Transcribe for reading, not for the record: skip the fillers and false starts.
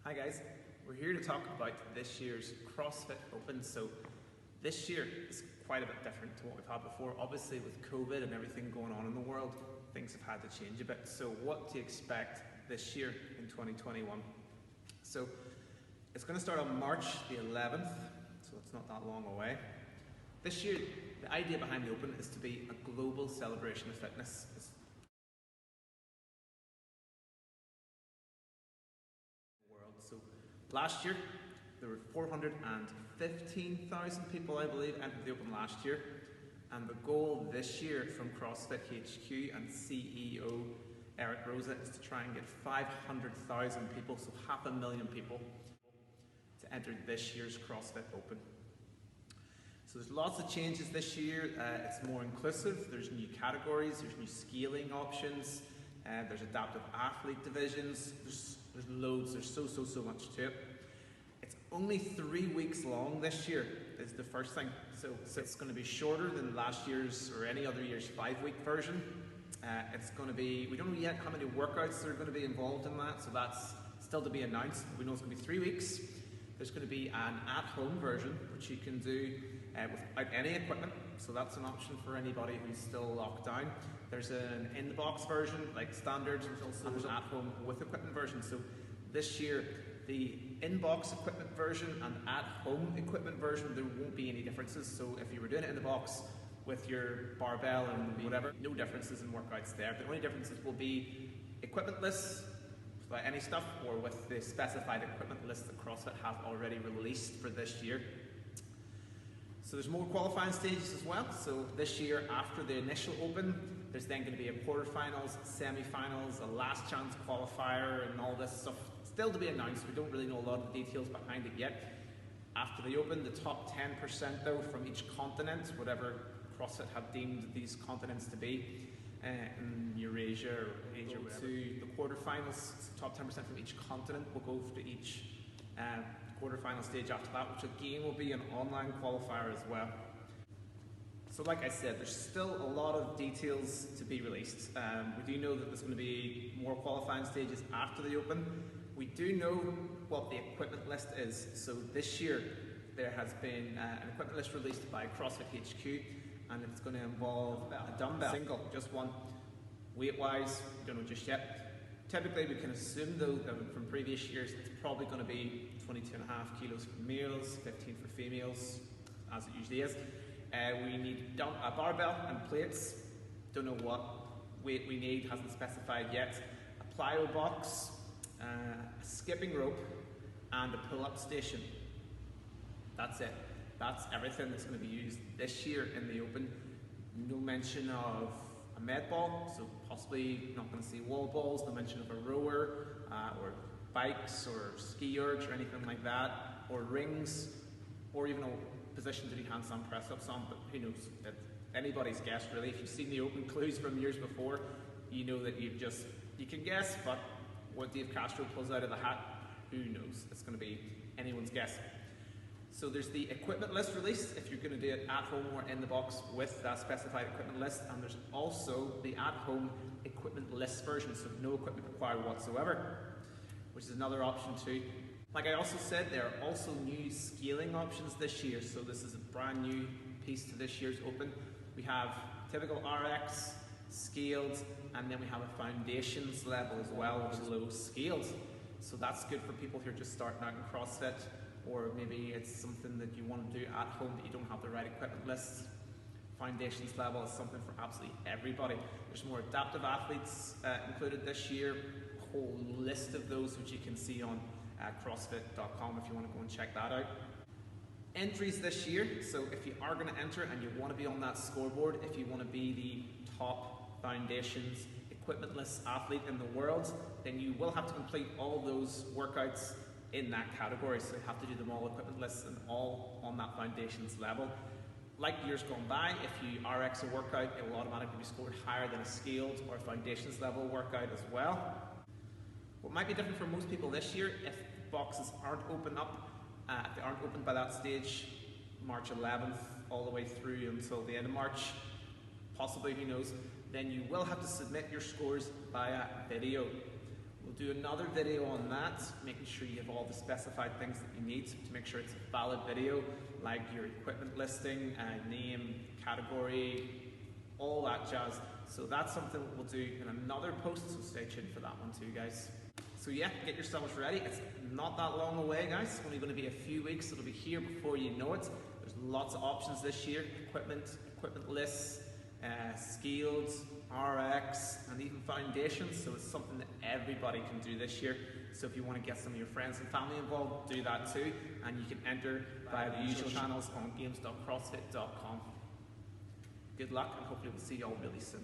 Hi guys, we're here to talk about this year's CrossFit Open. So this year is quite a bit different to what we've had before. Obviously with COVID and everything going on in the world, things have had to change a bit. So what to expect this year in 2021? So it's going to start on March the 11th, so it's not that long away. This year, the idea behind the Open is to be a global celebration of fitness. So last year, there were 415,000 people, I believe, entered the Open last year. And the goal this year from CrossFit HQ and CEO Eric Rosa is to try and get 500,000 people, so 500,000 people, to enter this year's CrossFit Open. So there's lots of changes this year. It's more inclusive. There's new categories, there's new scaling options, there's adaptive athlete divisions, there's loads, there's so much to it. It's only 3 weeks long this year is the first thing. So it's going to be shorter than last year's or any other year's 5-week version. It's going to be, we don't know yet how many workouts are going to be involved in that, so that's still to be announced. We know it's going to be 3 weeks. There's going to be an at-home version, which you can do without any equipment. So that's an option for anybody who's still locked down. There's an in-the-box version, like standard, and there's an at-home with equipment version. So this year, the in-box equipment version and at-home equipment version, there won't be any differences. So if you were doing it in the box with your barbell and whatever, no differences in workouts there. The only differences will be equipment-less, without any stuff, or with the specified equipment list that CrossFit have already released for this year. So there's more qualifying stages as well. So this year, after the initial Open, there's then going to be a quarterfinals, semi-finals, a last chance qualifier, and all this stuff still to be announced. We don't really know a lot of the details behind it yet. After the Open, the top 10% though from each continent, whatever CrossFit have deemed these continents to be, in Eurasia or Asia, to the quarterfinals. Top 10% from each continent will go to each quarterfinal stage after that, which again will be an online qualifier as well. So like I said, there's still a lot of details to be released. We do know that there's going to be more qualifying stages after the Open. We do know what the equipment list is. So this year there has been an equipment list released by CrossFit HQ, and it's going to involve a dumbbell, single, just one. Weight-wise, we don't know just yet. Typically, we can assume though from previous years, it's probably going to be 22.5 kilos for males, 15 for females, as it usually is. We need a barbell and plates. Don't know what weight we need, hasn't specified yet. A plyo box, a skipping rope, and a pull-up station. That's it. That's everything that's going to be used this year in the Open. No mention of a med ball, so possibly not going to see wall balls. No mention of a rower or bikes or ski ergs or anything like that, or rings, or even a position to do handstand press-ups on. But who knows? That's anybody's guess really. If you've seen the Open clues from years before, you know that you can guess. But what Dave Castro pulls out of the hat, who knows? It's going to be anyone's guess. So there's the equipment list released if you're going to do it at home or in the box with that specified equipment list, and there's also the at-home equipment list version, so no equipment required whatsoever, which is another option too. Like I also said, there are also new scaling options this year, so this is a brand new piece to this year's Open. We have typical RX, scaled, and then we have a foundations level as well, which is low scaled. So that's good for people who are just starting out in CrossFit, or maybe it's something that you want to do at home that you don't have the right equipment list. Foundations level is something for absolutely everybody. There's more adaptive athletes included this year, a whole list of those which you can see on CrossFit.com if you want to go and check that out. Entries this year, so if you are going to enter and you want to be on that scoreboard, if you want to be the top foundations equipment-less athlete in the world, then you will have to complete all those workouts in that category. So you have to do them all equipment-less and all on that foundations level. Like years gone by, if you RX a workout, it will automatically be scored higher than a scaled or foundations level workout as well. What might be different for most people this year, if boxes aren't open up, if they aren't opened by that stage, March 11th, all the way through until the end of March, possibly, who knows, then you will have to submit your scores via video. We'll We'll do another video on that, making sure you have all the specified things that you need to make sure it's a valid video, like your equipment listing, name, category, all that jazz. So that's something we'll do in another post, so stay tuned for that one too, guys. So yeah, get yourselves ready. It's not that long away, guys. It's only going to be a few weeks. It'll be here before you know it. There's lots of options this year. Equipment lists, skills, RX, and even foundations. So it's something that everybody can do this year. So if you want to get some of your friends and family involved, do that too. And you can enter via the usual channels on games.crossfit.com. Good luck, and hopefully we'll see you all really soon.